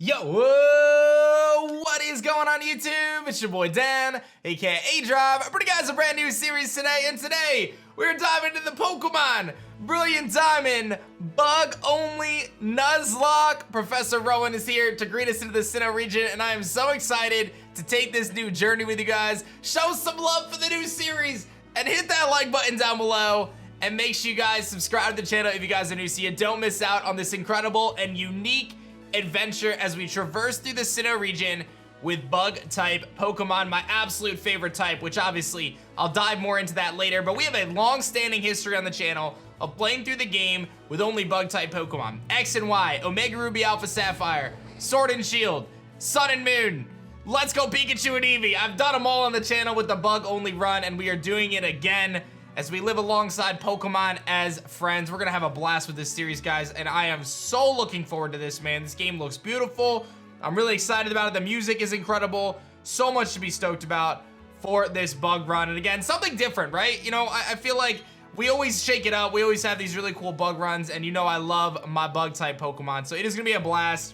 Yo, whoa, what is going on YouTube? It's your boy Dan, aka aDrive, bringing you guys a brand new series today, and today we're diving into the Pokemon Brilliant Diamond bug-only Nuzlocke. Professor Rowan is here to greet us into the Sinnoh Region, and I am so excited to take this new journey with you guys. Show some love for the new series, and hit that like button down below, and make sure you guys subscribe to the channel if you guys are new so you don't miss out on this incredible and unique adventure as we traverse through the Sinnoh region with bug type Pokemon, my absolute favorite type, which obviously I'll dive more into that later, but we have a long-standing history on the channel of playing through the game with only bug type Pokemon. X and Y, Omega Ruby, Alpha Sapphire, Sword and Shield, Sun and Moon, Let's Go Pikachu and Eevee. I've done them all on the channel with the bug only run, and we are doing it again as we live alongside Pokemon as friends. We're gonna have a blast with this series, guys, and I am so looking forward to this, man. This game looks beautiful. I'm really excited about it. The music is incredible. So much to be stoked about for this bug run. And again, something different, right? You know, I feel like we always shake it up. We always have these really cool bug runs, and you know I love my bug type Pokemon, so it is gonna be a blast.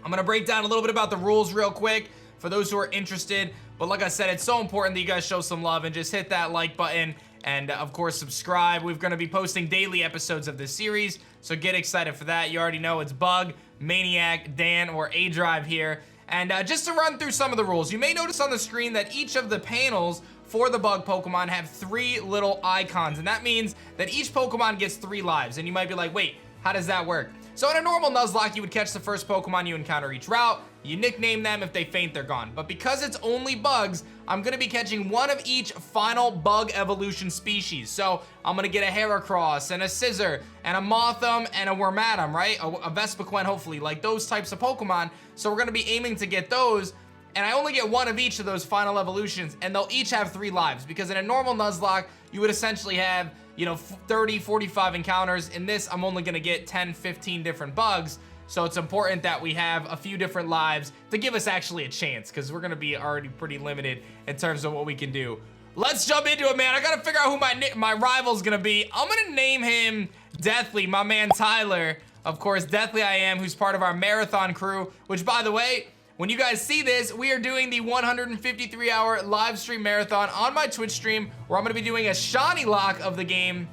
I'm gonna break down a little bit about the rules real quick for those who are interested. But like I said, it's so important that you guys show some love and just hit that like button. And of course, subscribe. We're going to be posting daily episodes of this series, so get excited for that. You already know it's Bug, Maniac, Dan, or aDrive here. And just to run through some of the rules, you may notice on the screen that each of the panels for the bug Pokemon have 3 little icons, and that means that each Pokemon gets 3 lives. And you might be like, wait, how does that work? So in a normal Nuzlocke, you would catch the first Pokemon you encounter each route. You nickname them. If they faint, they're gone. But because it's only bugs, I'm going to be catching one of each final bug evolution species. So I'm going to get a Heracross and a Scizor and a Mothim and a Wormadam, right? A Vespiquen, hopefully, like those types of Pokemon. So we're going to be aiming to get those. And I only get one of each of those final evolutions, and they'll each have 3 lives, because in a normal Nuzlocke, you would essentially have, you know, 30, 45 encounters. In this, I'm only gonna get 10, 15 different bugs, so it's important that we have a few different lives to give us actually a chance, because we're gonna be already pretty limited in terms of what we can do. Let's jump into it, man. I gotta figure out who my rival's gonna be. I'm gonna name him Deathly, my man Tyler. Of course, Deathly I Am, who's part of our marathon crew, which, by the way, when you guys see this, we are doing the 153-hour live stream marathon on my Twitch stream, where I'm gonna be doing a shiny lock of the game,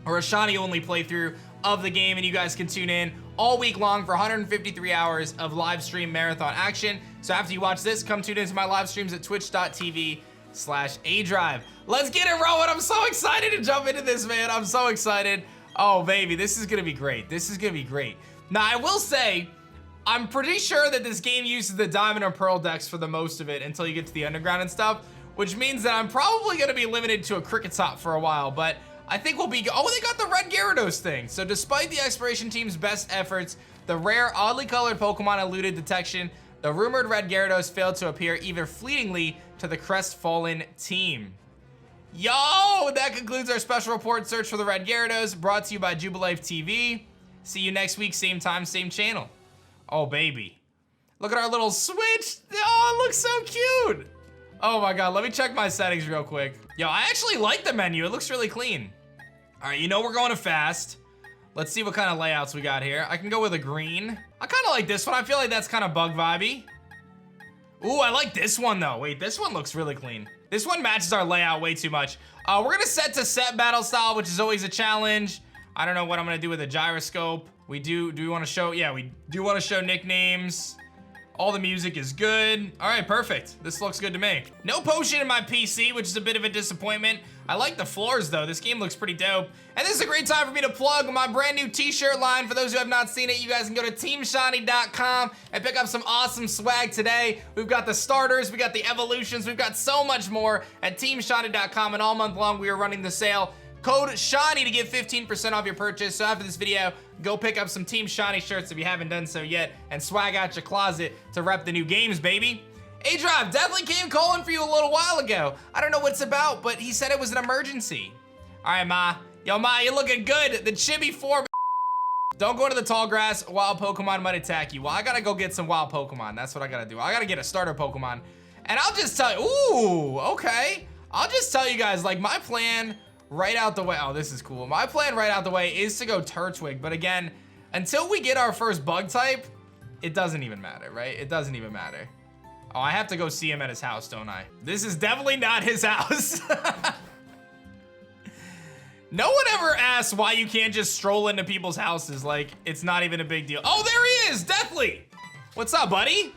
or a shiny only playthrough of the game, and you guys can tune in all week long for 153 hours of live stream marathon action. So after you watch this, come tune into my live streams at twitch.tv/aDrive. Let's get it, Rowan. I'm so excited to jump into this, man. I'm so excited. Oh, baby, this is gonna be great. This is gonna be great. Now, I will say, I'm pretty sure that this game uses the Diamond and Pearl decks for the most of it until you get to the underground and stuff, which means that I'm probably gonna be limited to a Cricketop for a while, but I think we'll be, oh, they got the red Gyarados thing. So despite the exploration team's best efforts, the rare, oddly colored Pokemon eluded detection. The rumored red Gyarados failed to appear even fleetingly to the crestfallen team. Yo, that concludes our special report search for the red Gyarados, brought to you by Jubilife TV. See you next week, same time, same channel. Oh, baby. Look at our little switch. Oh, it looks so cute. Oh my God, let me check my settings real quick. Yo, I actually like the menu. It looks really clean. All right, you know we're going to fast. Let's see what kind of layouts we got here. I can go with a green. I kind of like this one. I feel like that's kind of bug vibey. Ooh, I like this one though. Wait, this one looks really clean. This one matches our layout way too much. We're gonna set to set battle style, which is always a challenge. I don't know what I'm gonna do with a gyroscope. Do we want to show? Yeah, we do want to show nicknames. All the music is good. All right, perfect. This looks good to me. No potion in my PC, which is a bit of a disappointment. I like the floors though. This game looks pretty dope. And this is a great time for me to plug my brand new t-shirt line. For those who have not seen it, you guys can go to teamshiny.com and pick up some awesome swag today. We've got the starters, we got the evolutions, we've got so much more at teamshiny.com, and all month long we are running the sale. Code SHINY to get 15% off your purchase. So after this video, go pick up some Team Shiny shirts if you haven't done so yet, and swag out your closet to rep the new games, baby. aDrive definitely came calling for you a little while ago. I don't know what it's about, but he said it was an emergency. All right, Ma. Yo, Ma, you're looking good. The Chibi 4. Don't go to the tall grass. Wild Pokemon might attack you. Well, I gotta go get some wild Pokemon. That's what I gotta do. I gotta get a starter Pokemon. And I'll just tell you, ooh, okay. I'll just tell you guys, like, my plan right out the way. Oh, this is cool. My plan right out the way is to go Turtwig, but again, until we get our first bug type, it doesn't even matter, right? It doesn't even matter. Oh, I have to go see him at his house, don't I? This is definitely not his house. No one ever asks why you can't just stroll into people's houses. Like, it's not even a big deal. Oh, there he is, Deathly. What's up, buddy?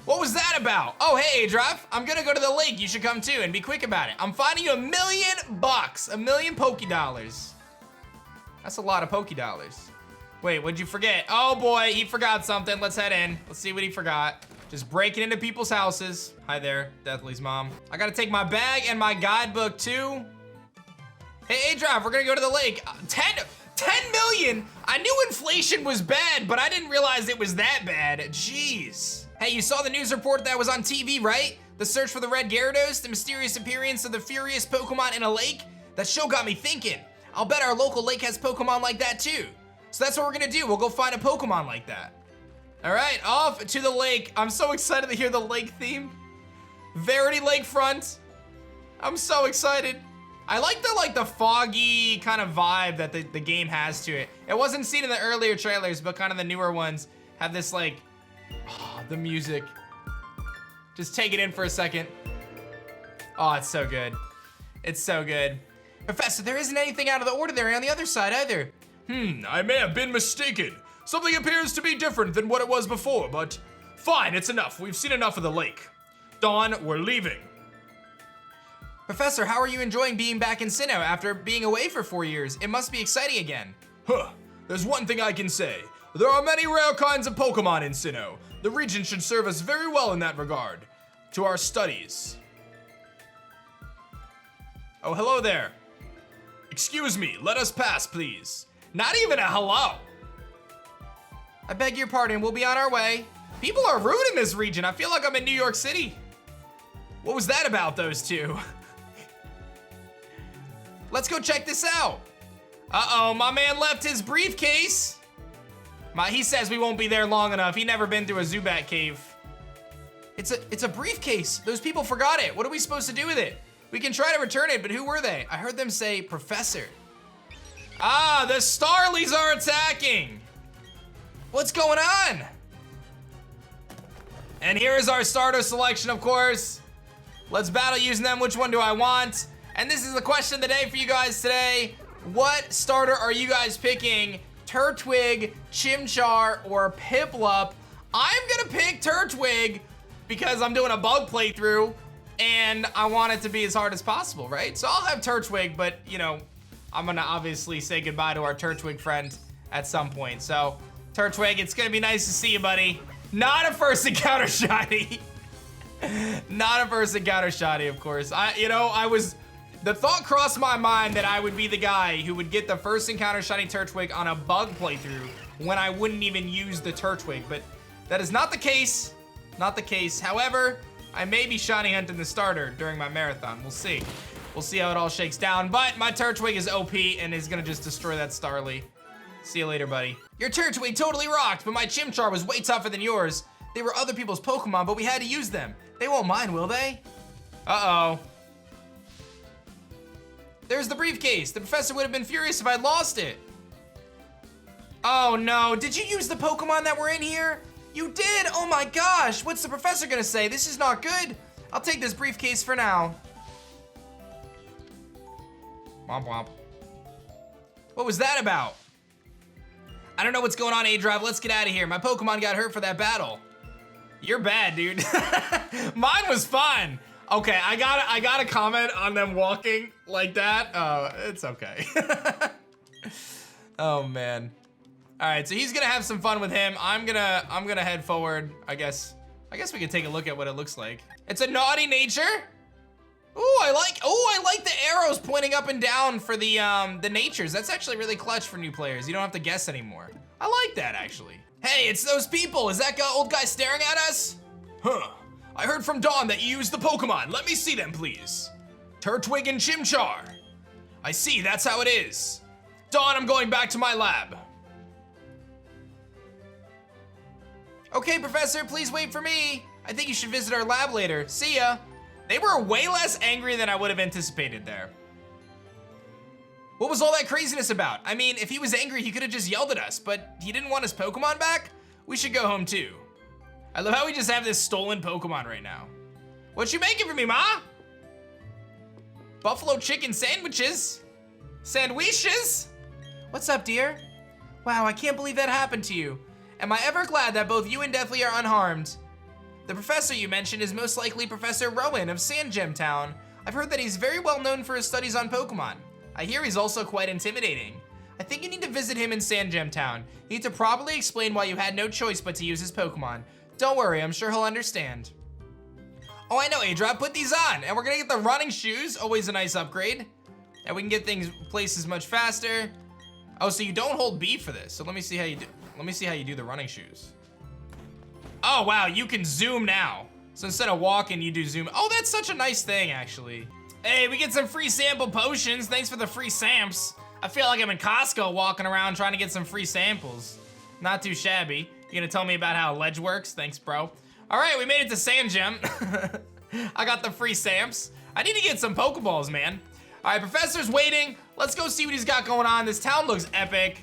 What was that about? Oh, hey, aDrive. I'm gonna go to the lake. You should come too, and be quick about it. I'm finding you $1 million, $1 million Poké Dollars. That's a lot of Poké Dollars. Wait, what'd you forget? Oh boy, he forgot something. Let's head in. Let's see what he forgot. Just breaking into people's houses. Hi there, Deathly's mom. I gotta take my bag and my guidebook too. Hey, aDrive, we're gonna go to the lake. 10 million? I knew inflation was bad, but I didn't realize it was that bad. Jeez. Hey, you saw the news report that was on TV, right? The search for the red Gyarados, the mysterious appearance of the furious Pokemon in a lake? That show got me thinking. I'll bet our local lake has Pokemon like that too. So that's what we're gonna do. We'll go find a Pokemon like that. All right, off to the lake. I'm so excited to hear the lake theme. Verity Lakefront. I'm so excited. I like the foggy kind of vibe that the game has to it. It wasn't seen in the earlier trailers, but kind of the newer ones have this like, oh, the music. Just take it in for a second. Oh, it's so good. It's so good. Professor, there isn't anything out of the ordinary on the other side either. I may have been mistaken. Something appears to be different than what it was before, but fine, it's enough. We've seen enough of the lake. Dawn, we're leaving. Professor, how are you enjoying being back in Sinnoh after being away for 4 years? It must be exciting again. There's one thing I can say. There are many rare kinds of Pokemon in Sinnoh. The region should serve us very well in that regard. To our studies. Oh, hello there. Excuse me, let us pass, please. Not even a hello. I beg your pardon, we'll be on our way. People are rude in this region. I feel like I'm in New York City. What was that about, those two? Let's go check this out. Uh-oh, my man left his briefcase. He says we won't be there long enough. He never been to a Zubat cave. It's a briefcase. Those people forgot it. What are we supposed to do with it? We can try to return it, but who were they? I heard them say Professor. Ah, the Starlies are attacking. What's going on? And here is our starter selection, of course. Let's battle using them. Which one do I want? And this is the question of the day for you guys today. What starter are you guys picking? Turtwig, Chimchar, or Piplup? I'm gonna pick Turtwig because I'm doing a bug playthrough and I want it to be as hard as possible, right? So I'll have Turtwig, but you know, I'm gonna obviously say goodbye to our Turtwig friend at some point. So Turtwig, it's gonna be nice to see you, buddy. Not a first encounter shiny. Not a first encounter shiny, of course. The thought crossed my mind that I would be the guy who would get the first encounter shiny Turtwig on a bug playthrough when I wouldn't even use the Turtwig, but that is not the case. Not the case. However, I may be shiny hunting the starter during my marathon. We'll see. We'll see how it all shakes down, but my Turtwig is OP and is gonna just destroy that Starly. See you later, buddy. Your Turtwig totally rocked, but my Chimchar was way tougher than yours. They were other people's Pokemon, but we had to use them. They won't mind, will they? Uh-oh. There's the briefcase. The professor would have been furious if I'd lost it. Oh no, did you use the Pokemon that were in here? You did, oh my gosh. What's the professor gonna say? This is not good. I'll take this briefcase for now. Womp womp. What was that about? I don't know what's going on, aDrive. Let's get out of here. My Pokemon got hurt for that battle. You're bad, dude. Mine was fine. Okay, I gotta comment on them walking like that. It's okay. Oh man. All right, so he's gonna have some fun with him. I'm gonna head forward. I guess we can take a look at what it looks like. It's a naughty nature. Ooh, I like the arrows pointing up and down for the natures. That's actually really clutch for new players. You don't have to guess anymore. I like that actually. Hey, it's those people. Is that old guy staring at us? Huh. I heard from Dawn that you used the Pokemon. Let me see them, please. Turtwig and Chimchar. I see, that's how it is. Dawn, I'm going back to my lab. Okay, Professor, please wait for me. I think you should visit our lab later. See ya. They were way less angry than I would have anticipated there. What was all that craziness about? I mean, if he was angry, he could have just yelled at us, but he didn't want his Pokemon back? We should go home too. I love how we just have this stolen Pokemon right now. What you making for me, Ma? Buffalo chicken sandwiches? Sandwiches? What's up, dear? Wow, I can't believe that happened to you. Am I ever glad that both you and Deathly are unharmed? The professor you mentioned is most likely Professor Rowan of Sandgem Town. I've heard that he's very well known for his studies on Pokemon. I hear he's also quite intimidating. I think you need to visit him in Sandgem Town. You need to properly explain why you had no choice but to use his Pokemon. Don't worry, I'm sure he'll understand. Oh, I know, aDrive, put these on, and we're gonna get the running shoes, always a nice upgrade. And we can get things places much faster. Oh, so you don't hold B for this. So let me see how you do. Let me see how you do the running shoes. Oh, wow, you can zoom now. So instead of walking, you do zoom. Oh, that's such a nice thing, actually. Hey, we get some free sample potions. Thanks for the free samps. I feel like I'm in Costco walking around trying to get some free samples. Not too shabby. You gonna tell me about how ledge works? Thanks, bro. All right, we made it to Sandgem. I got the free samps. I need to get some Pokeballs, man. All right, Professor's waiting. Let's go see what he's got going on. This town looks epic.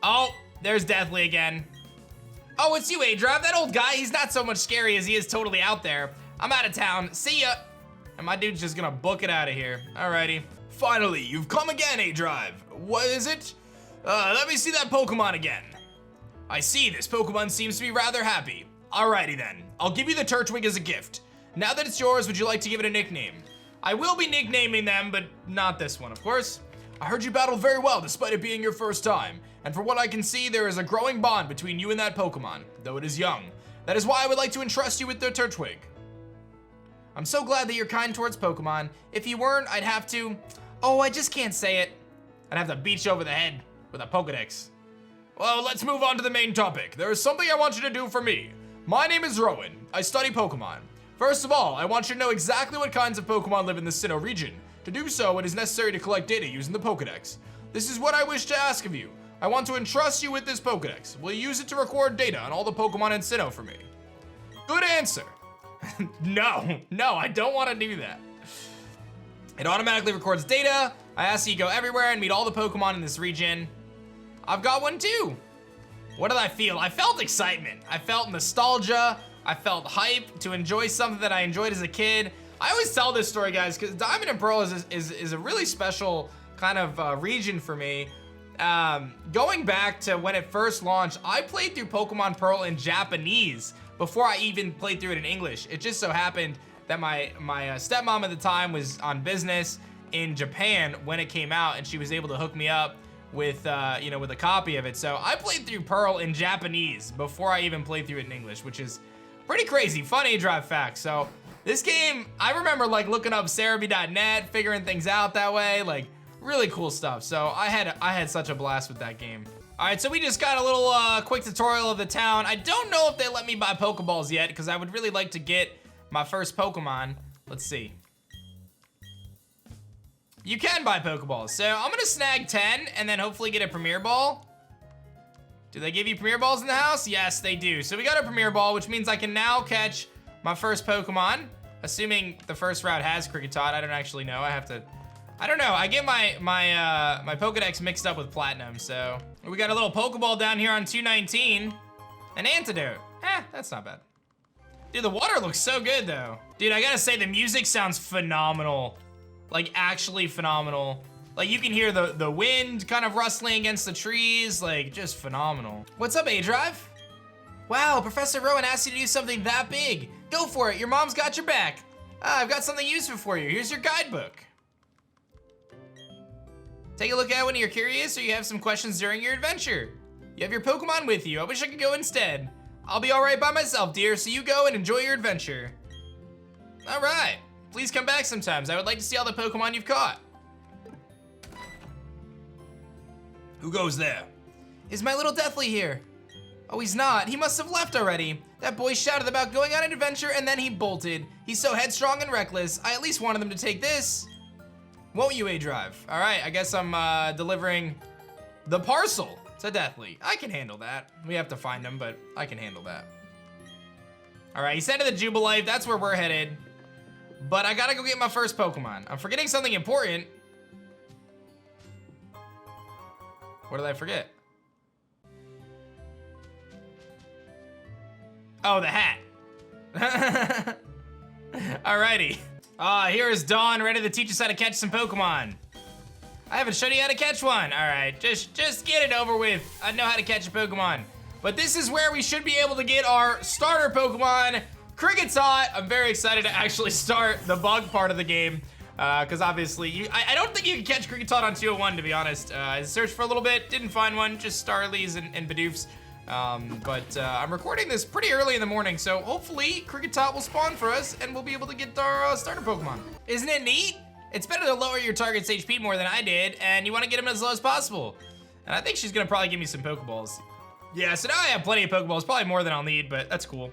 Oh, there's Deathly again. Oh, it's you, aDrive. That old guy, he's not so much scary as he is totally out there. I'm out of town. See ya. And my dude's just gonna book it out of here. Alrighty. Finally, you've come again, aDrive. What is it? Let me see that Pokemon again. I see, this Pokemon seems to be rather happy. Alrighty then, I'll give you the Turtwig as a gift. Now that it's yours, would you like to give it a nickname? I will be nicknaming them, but not this one, of course. I heard you battled very well despite it being your first time. And from what I can see, there is a growing bond between you and that Pokemon, though it is young. That is why I would like to entrust you with the Turtwig. I'm so glad that you're kind towards Pokemon. If you weren't, I'd have to... Oh, I just can't say it. I'd have to beat you over the head with a Pokédex. Well, let's move on to the main topic. There is something I want you to do for me. My name is Rowan. I study Pokemon. First of all, I want you to know exactly what kinds of Pokemon live in the Sinnoh Region. To do so, it is necessary to collect data using the Pokédex. This is what I wish to ask of you. I want to entrust you with this Pokédex. Will you use it to record data on all the Pokemon in Sinnoh for me? Good answer. No, I don't want to do that. It automatically records data. I ask you to go everywhere and meet all the Pokemon in this region. I've got one too. What did I feel? I felt excitement. I felt nostalgia. I felt hype to enjoy something that I enjoyed as a kid. I always tell this story, guys, because Diamond and Pearl is a really special kind of region for me. Going back to when it first launched, I played through Pokemon Pearl in Japanese before I even played through it in English. It just so happened that my stepmom at the time was on business in Japan when it came out, and she was able to hook me up with with a copy of it. So I played through Pearl in Japanese before I even played through it in English, which is pretty crazy. Fun aDrive fact. So this game, I remember like looking up Cerebi.net, figuring things out that way, like really cool stuff. So I had such a blast with that game. All right, so we just got a little quick tutorial of the town. I don't know if they let me buy Pokeballs yet, because I would really like to get my first Pokemon. Let's see. You can buy Pokeballs. So I'm gonna snag 10 and then hopefully get a Premier Ball. Do they give you Premier Balls in the house? Yes, they do. So we got a Premier Ball, which means I can now catch my first Pokemon. Assuming the first route has Kricketot. I don't actually know. I don't know. I get my Pokedex mixed up with Platinum, so. We got a little Pokeball down here on 219. An Antidote. That's not bad. Dude, the water looks so good, though. Dude, I gotta say, the music sounds phenomenal. Like, actually phenomenal. Like, you can hear the wind kind of rustling against the trees. Like, just phenomenal. What's up, aDrive? Wow, Professor Rowan asked you to do something that big. Go for it, your mom's got your back. I've got something useful for you. Here's your guidebook. Take a look at it when you're curious or you have some questions during your adventure. You have your Pokemon with you. I wish I could go instead. I'll be all right by myself, dear, so you go and enjoy your adventure. All right. Please come back sometimes. I would like to see all the Pokemon you've caught. Who goes there? Is my little Deathly here? Oh, he's not. He must have left already. That boy shouted about going on an adventure and then he bolted. He's so headstrong and reckless. I at least wanted them to take this. Won't you, aDrive? All right, I guess I'm delivering the parcel to Deathly. I can handle that. We have to find him, but I can handle that. All right, he's headed to the Jubilife. That's where we're headed. But I gotta go get my first Pokemon. I'm forgetting something important. What did I forget? Oh, the hat. Alrighty. Here is Dawn, ready to teach us how to catch some Pokemon. I haven't shown you how to catch one. All right, just get it over with. I know how to catch a Pokemon. But this is where we should be able to get our starter Pokemon, Kricketot. I'm very excited to actually start the bug part of the game. Because obviously, I don't think you can catch Kricketot on 201, to be honest. I searched for a little bit, didn't find one, just Starlies and Bidoofs. I'm recording this pretty early in the morning, so hopefully Kricketot will spawn for us and we'll be able to get our starter Pokemon. Isn't it neat? It's better to lower your target's HP more than I did, and you want to get him as low as possible. And I think she's gonna probably give me some Pokeballs. Yeah, so now I have plenty of Pokeballs, probably more than I'll need, but that's cool.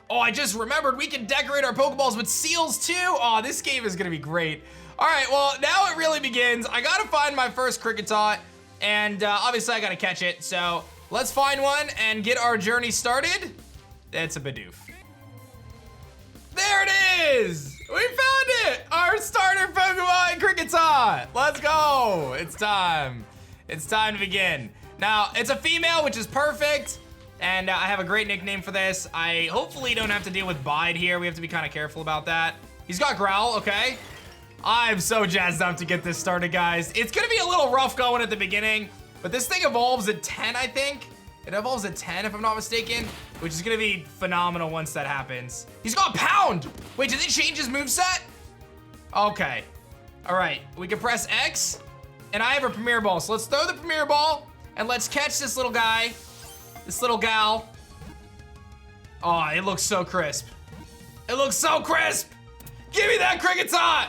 Oh, I just remembered we can decorate our Pokeballs with seals too. Oh, this game is gonna be great. All right, well, now it really begins. I gotta find my first Kricketot, and obviously I gotta catch it, so let's find one and get our journey started. That's a Bidoof. There it is! We found it! Our starter Pokemon, Kricketot! Let's go! It's time. It's time to begin. Now, it's a female, which is perfect, and I have a great nickname for this. I hopefully don't have to deal with Bide here. We have to be kind of careful about that. He's got Growl, okay. I'm so jazzed up to get this started, guys. It's gonna be a little rough going at the beginning, but this thing evolves at 10, I think. It evolves at 10, if I'm not mistaken, which is gonna be phenomenal once that happens. He's got Pound! Wait, did they change his moveset? Okay. All right, we can press X, and I have a Premier Ball, so let's throw the Premier Ball, and let's catch this little guy, this little gal. Oh, it looks so crisp. It looks so crisp! Give me that Kricketot!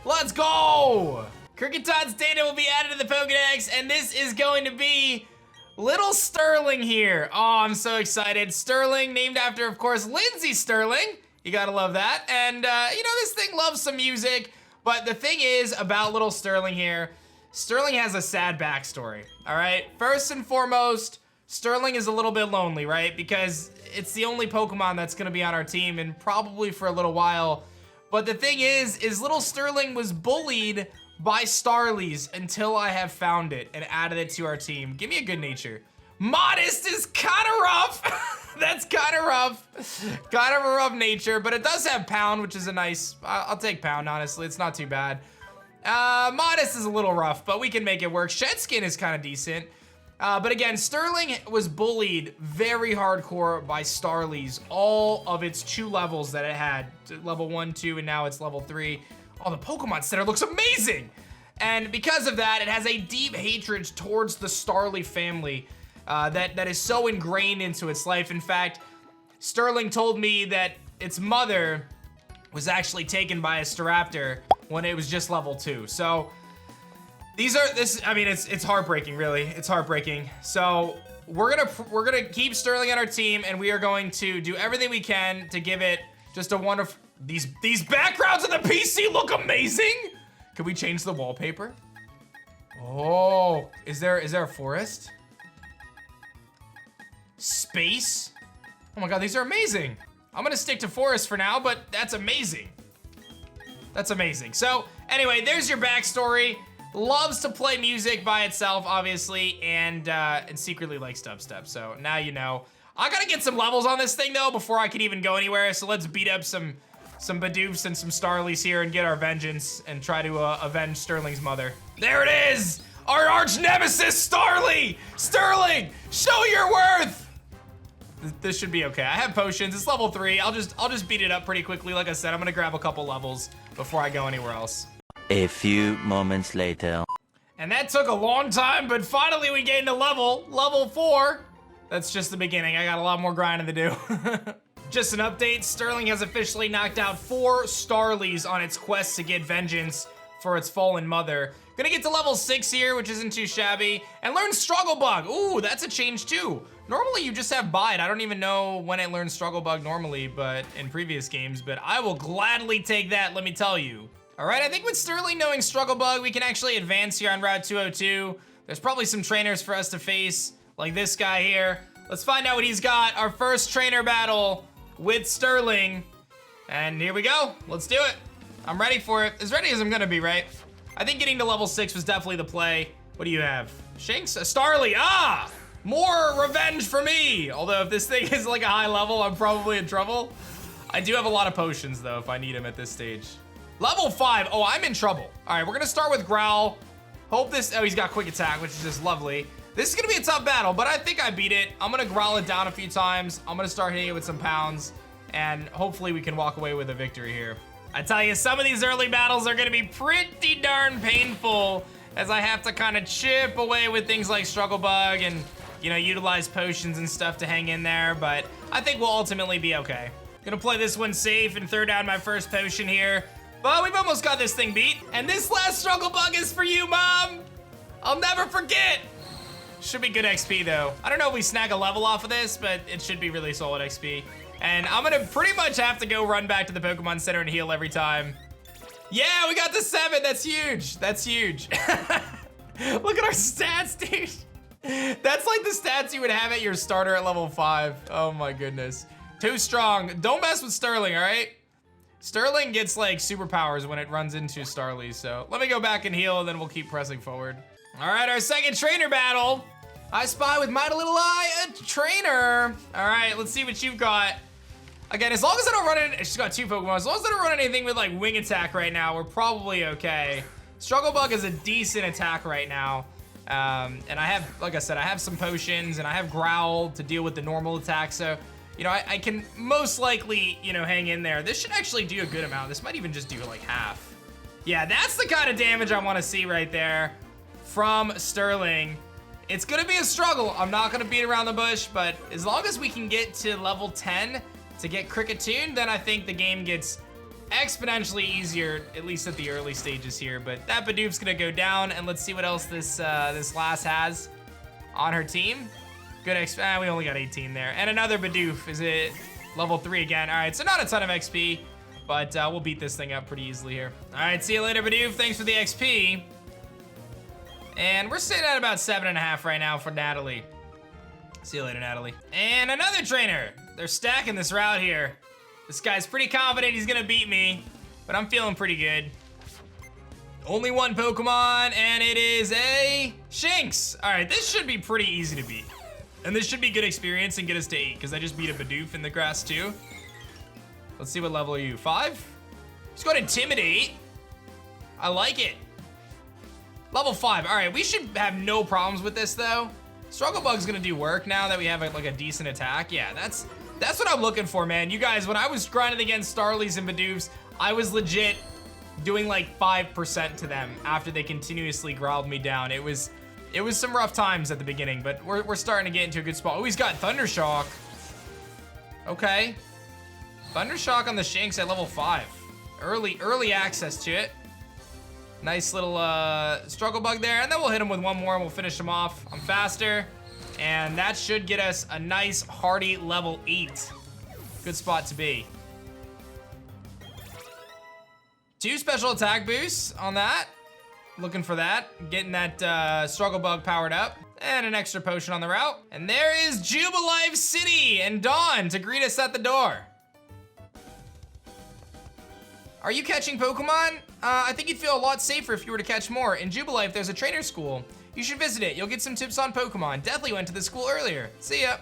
Let's go! Kricketot's data will be added to the Pokédex, and this is going to be little Sterling here. Oh, I'm so excited. Sterling, named after, of course, Lindsay Sterling. You gotta love that. And, you know, this thing loves some music, but the thing is about little Sterling here, Sterling has a sad backstory, all right? First and foremost, Sterling is a little bit lonely, right? Because it's the only Pokemon that's gonna be on our team, and probably for a little while. But the thing is little Sterling was bullied by Starlies until I have found it and added it to our team. Give me a good nature. Modest is kind of rough. That's kind of rough. Kind of a rough nature, but it does have Pound, which is a nice, I'll take Pound, honestly. It's not too bad. Modest is a little rough, but we can make it work. Shedskin is kind of decent. But again, Sterling was bullied very hardcore by Starlies, all of its 2 levels that it had, level 1, 2, and now it's level 3. Oh, the Pokemon Center looks amazing! And because of that, it has a deep hatred towards the Starly family that is so ingrained into its life. In fact, Sterling told me that its mother was actually taken by a Staraptor when it was just level 2. So it's heartbreaking, really. It's heartbreaking. So we're gonna keep Sterling on our team, and we are going to do everything we can to give it just a wonderful. These backgrounds on the PC look amazing. Can we change the wallpaper? Oh, is there a forest? Space? Oh my god, these are amazing. I'm gonna stick to forest for now, but that's amazing. That's amazing. So anyway, there's your backstory. Loves to play music by itself, obviously, and secretly likes dubstep. So now you know. I gotta get some levels on this thing though before I can even go anywhere. So let's beat up some Bidoofs and some Starlies here and get our vengeance and try to avenge Sterling's mother. There it is! Our arch nemesis, Starly! Sterling, show your worth! This should be okay. I have potions, it's level 3. I'll just beat it up pretty quickly. Like I said, I'm gonna grab a couple levels before I go anywhere else. A few moments later. And that took a long time, but finally we gained a level 4. That's just the beginning. I got a lot more grinding to do. Just an update, Sterling has officially knocked out 4 Starlies on its quest to get vengeance for its fallen mother. Gonna get to level 6 here, which isn't too shabby, and learn Struggle Bug. Ooh, that's a change too. Normally you just have Bide. I don't even know when it learns Struggle Bug normally, but in previous games, but I will gladly take that, let me tell you. All right, I think with Sterling knowing Struggle Bug, we can actually advance here on Route 202. There's probably some trainers for us to face, like this guy here. Let's find out what he's got. Our first trainer battle with Sterling. And here we go. Let's do it. I'm ready for it. As ready as I'm gonna be, right? I think getting to level 6 was definitely the play. What do you have? Shanks? A Starly. Ah! More revenge for me. Although if this thing is like a high level, I'm probably in trouble. I do have a lot of potions though, if I need them at this stage. Level 5, oh, I'm in trouble. All right, we're gonna start with Growl. Hope this, oh, he's got quick attack, which is just lovely. This is gonna be a tough battle, but I think I beat it. I'm gonna growl it down a few times. I'm gonna start hitting it with some pounds, and hopefully we can walk away with a victory here. I tell you, some of these early battles are gonna be pretty darn painful, as I have to kind of chip away with things like Struggle Bug and, you know, utilize potions and stuff to hang in there, but I think we'll ultimately be okay. Gonna play this one safe and throw down my first potion here, but we've almost got this thing beat. And this last Struggle Bug is for you, Mom! I'll never forget! Should be good XP though. I don't know if we snag a level off of this, but it should be really solid XP. And I'm gonna pretty much have to go run back to the Pokemon Center and heal every time. Yeah, we got the 7, that's huge. That's huge. Look at our stats, dude. That's like the stats you would have at your starter at level 5. Oh my goodness. Too strong. Don't mess with Sterling, all right? Sterling gets like superpowers when it runs into Starly, so let me go back and heal and then we'll keep pressing forward. All right, our second trainer battle. I spy with mighty little eye a trainer. All right, let's see what you've got. Again, as long as I don't run in, she's got 2 Pokemon. As long as I don't run anything with like wing attack right now, we're probably okay. Struggle Bug is a decent attack right now. And I have, like I said, I have some potions and I have Growl to deal with the normal attack. So, you know, I can most likely, you know, hang in there. This should actually do a good amount. This might even just do like half. Yeah, that's the kind of damage I want to see right there from Sterling. It's gonna be a struggle. I'm not gonna beat around the bush, but as long as we can get to level 10 to get Cricketune, then I think the game gets exponentially easier, at least at the early stages here. But that Bidoof's gonna go down, and let's see what else this lass has on her team. Good XP, we only got 18 there. And another Bidoof, is it level 3 again? All right, so not a ton of XP, but we'll beat this thing up pretty easily here. All right, see you later, Bidoof, thanks for the XP. And we're sitting at about 7.5 right now for Natalie. See you later, Natalie. And another trainer. They're stacking this route here. This guy's pretty confident he's gonna beat me, but I'm feeling pretty good. Only one Pokemon, and it is a Shinx. All right, this should be pretty easy to beat. And this should be good experience and get us to 8, because I just beat a Bidoof in the grass too. Let's see, what level are you, 5? Let's go to Intimidate. I like it. Level 5, all right, we should have no problems with this though. Struggle Bug's gonna do work now that we have like a decent attack. Yeah, that's what I'm looking for, man. You guys, when I was grinding against Starlies and Bidoofs, I was legit doing like 5% to them after they continuously growled me down. It was some rough times at the beginning, but we're starting to get into a good spot. Oh, he's got Thundershock. Okay. Thundershock on the Shinx at level 5. Early access to it. Nice little Struggle Bug there, and then we'll hit him with one more and we'll finish him off. I'm faster, and that should get us a nice hearty level 8. Good spot to be. 2 special attack boosts on that. Looking for that. Getting that Struggle Bug powered up. And an extra potion on the route. And there is Jubilife City and Dawn to greet us at the door. Are you catching Pokemon? I think you'd feel a lot safer if you were to catch more. In Jubilife, there's a trainer school. You should visit it. You'll get some tips on Pokemon. Definitely went to the school earlier. See ya.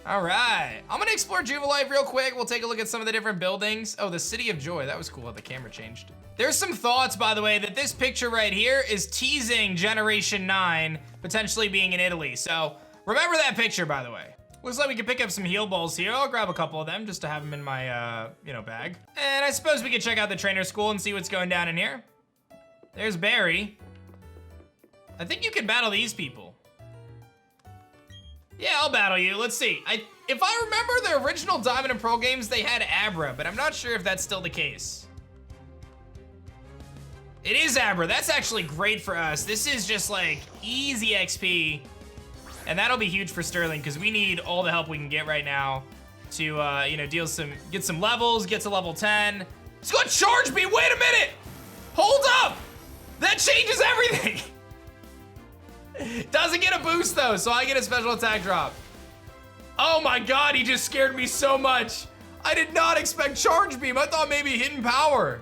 All right, I'm gonna explore Jubilife real quick. We'll take a look at some of the different buildings. Oh, the City of Joy. That was cool how the camera changed. There's some thoughts, by the way, that this picture right here is teasing Generation 9 potentially being in Italy. So remember that picture, by the way. Looks like we can pick up some heal balls here. I'll grab a couple of them just to have them in my, bag. And I suppose we could check out the trainer school and see what's going down in here. There's Barry. I think you can battle these people. Yeah, I'll battle you. Let's see. If I remember the original Diamond and Pearl games, they had Abra, but I'm not sure if that's still the case. It is Abra. That's actually great for us. This is just like easy XP. And that'll be huge for Sterling because we need all the help we can get right now to, get some levels, get to level 10. It's gonna charge me, wait a minute! Hold up! That changes everything! Doesn't get a boost though, so I get a special attack drop. Oh my God, he just scared me so much. I did not expect Charge Beam, I thought maybe Hidden Power.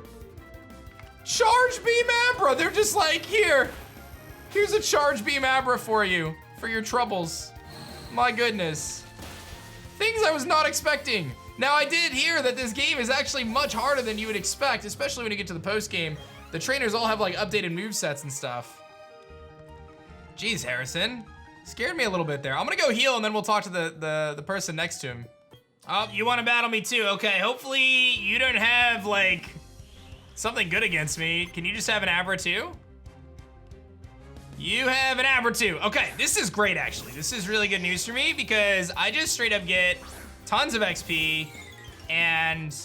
Charge Beam Abra, they're just like, here's a Charge Beam Abra for you. For your troubles. My goodness. Things I was not expecting. Now, I did hear that this game is actually much harder than you would expect, especially when you get to the post game. The trainers all have like updated movesets and stuff. Jeez, Harrison. Scared me a little bit there. I'm gonna go heal and then we'll talk to the person next to him. Oh, you want to battle me too? Okay, hopefully you don't have like something good against me. Can you just have an Abra too? You have an Abra too. Okay, this is great actually. This is really good news for me because I just straight up get tons of XP and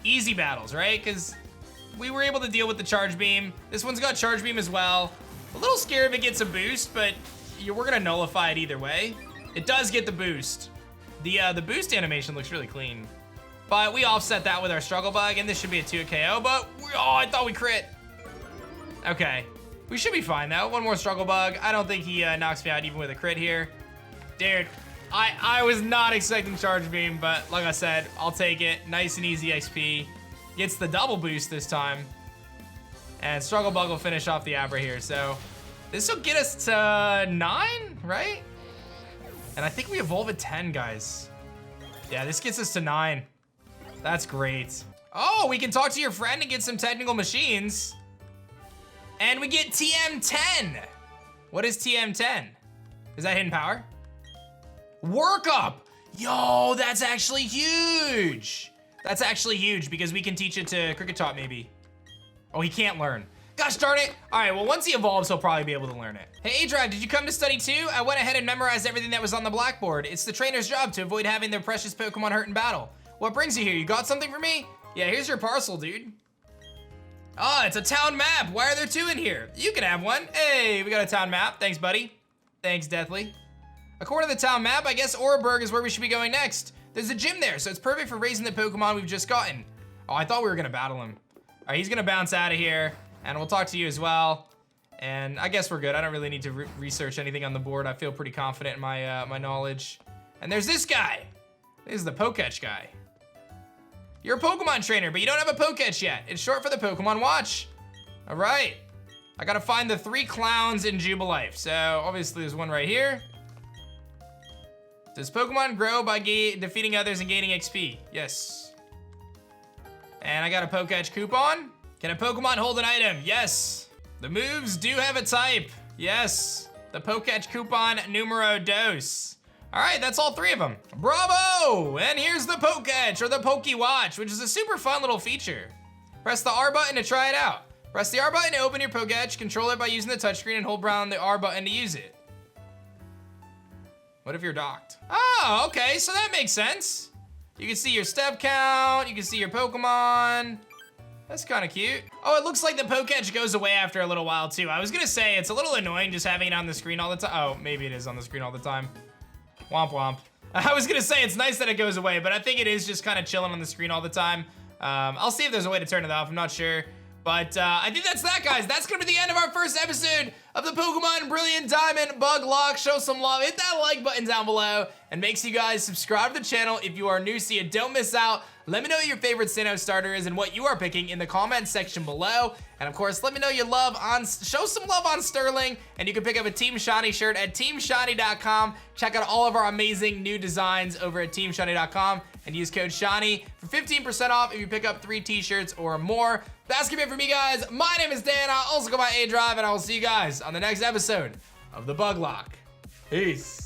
easy battles, right? Because we were able to deal with the charge beam. This one's got charge beam as well. A little scared if it gets a boost, but we're gonna nullify it either way. It does get the boost. The boost animation looks really clean. But we offset that with our struggle bug, and this should be a 2 KO, but oh, I thought we crit. Okay, we should be fine though. One more struggle bug. I don't think he knocks me out even with a crit here. Dude, I was not expecting charge beam, but like I said, I'll take it. Nice and easy XP. Gets the double boost this time. And struggle bug will finish off the Abra here, so this will get us to 9, right? And I think we evolve at 10, guys. Yeah, this gets us to 9. That's great. Oh, we can talk to your friend and get some technical machines. And we get TM10. What is TM10? Is that hidden power? Workup. Yo, that's actually huge. That's actually huge because we can teach it to Cricket Top maybe. Oh, he can't learn. Gosh darn it. All right, well, once he evolves, he'll probably be able to learn it. Hey, aDrive, did you come to study too? I went ahead and memorized everything that was on the blackboard. It's the trainer's job to avoid having their precious Pokemon hurt in battle. What brings you here? You got something for me? Yeah, here's your parcel, dude. Oh, it's a town map. Why are there 2 in here? You can have one. Hey, we got a town map. Thanks, buddy. Thanks, Deathly. According to the town map, I guess Oreburgh is where we should be going next. There's a gym there, so it's perfect for raising the Pokemon we've just gotten. Oh, I thought we were gonna battle him. All right, he's gonna bounce out of here, and we'll talk to you as well. And I guess we're good. I don't really need to research anything on the board. I feel pretty confident in my my knowledge. And there's this guy. This is the Pokétch guy. You're a Pokemon trainer, but you don't have a Pokétch yet. It's short for the Pokemon Watch. All right. I gotta find the 3 clowns in Jubilife. So obviously there's one right here. Does Pokemon grow by defeating others and gaining XP? Yes. And I got a Pokétch coupon. Can a Pokemon hold an item? Yes. The moves do have a type. Yes. The Pokétch coupon numero dos. All right, that's all 3 of them. Bravo! And here's the Pokétch, or the Watch, which is a super fun little feature. Press the R button to try it out. Press the R button to open your Pokétch, control it by using the touchscreen, and hold down the R button to use it. What if you're docked? Oh, okay, so that makes sense. You can see your step count, you can see your Pokemon. That's kind of cute. Oh, it looks like the Pokétch goes away after a little while too. I was gonna say, it's a little annoying just having it on the screen all the time. Oh, maybe it is on the screen all the time. Womp womp. I was gonna say, it's nice that it goes away, but I think it is just kind of chilling on the screen all the time. I'll see if there's a way to turn it off, I'm not sure. But I think that's that, guys. That's gonna be the end of our first episode of the Pokemon Brilliant Diamond BugLocke. Show some love, hit that like button down below, and make sure you guys subscribe to the channel if you are new so you don't miss out. Let me know what your favorite Sinnoh starter is and what you are picking in the comment section below. And of course, let me know your love show some love on Sterling, and you can pick up a Team Shiny shirt at teamshiny.com. Check out all of our amazing new designs over at teamshiny.com and use code SHINY for 15% off if you pick up 3 t-shirts or more. That's gonna be it for me, guys. My name is Dan. I also go by aDrive, and I will see you guys on the next episode of the BugLocke. Peace.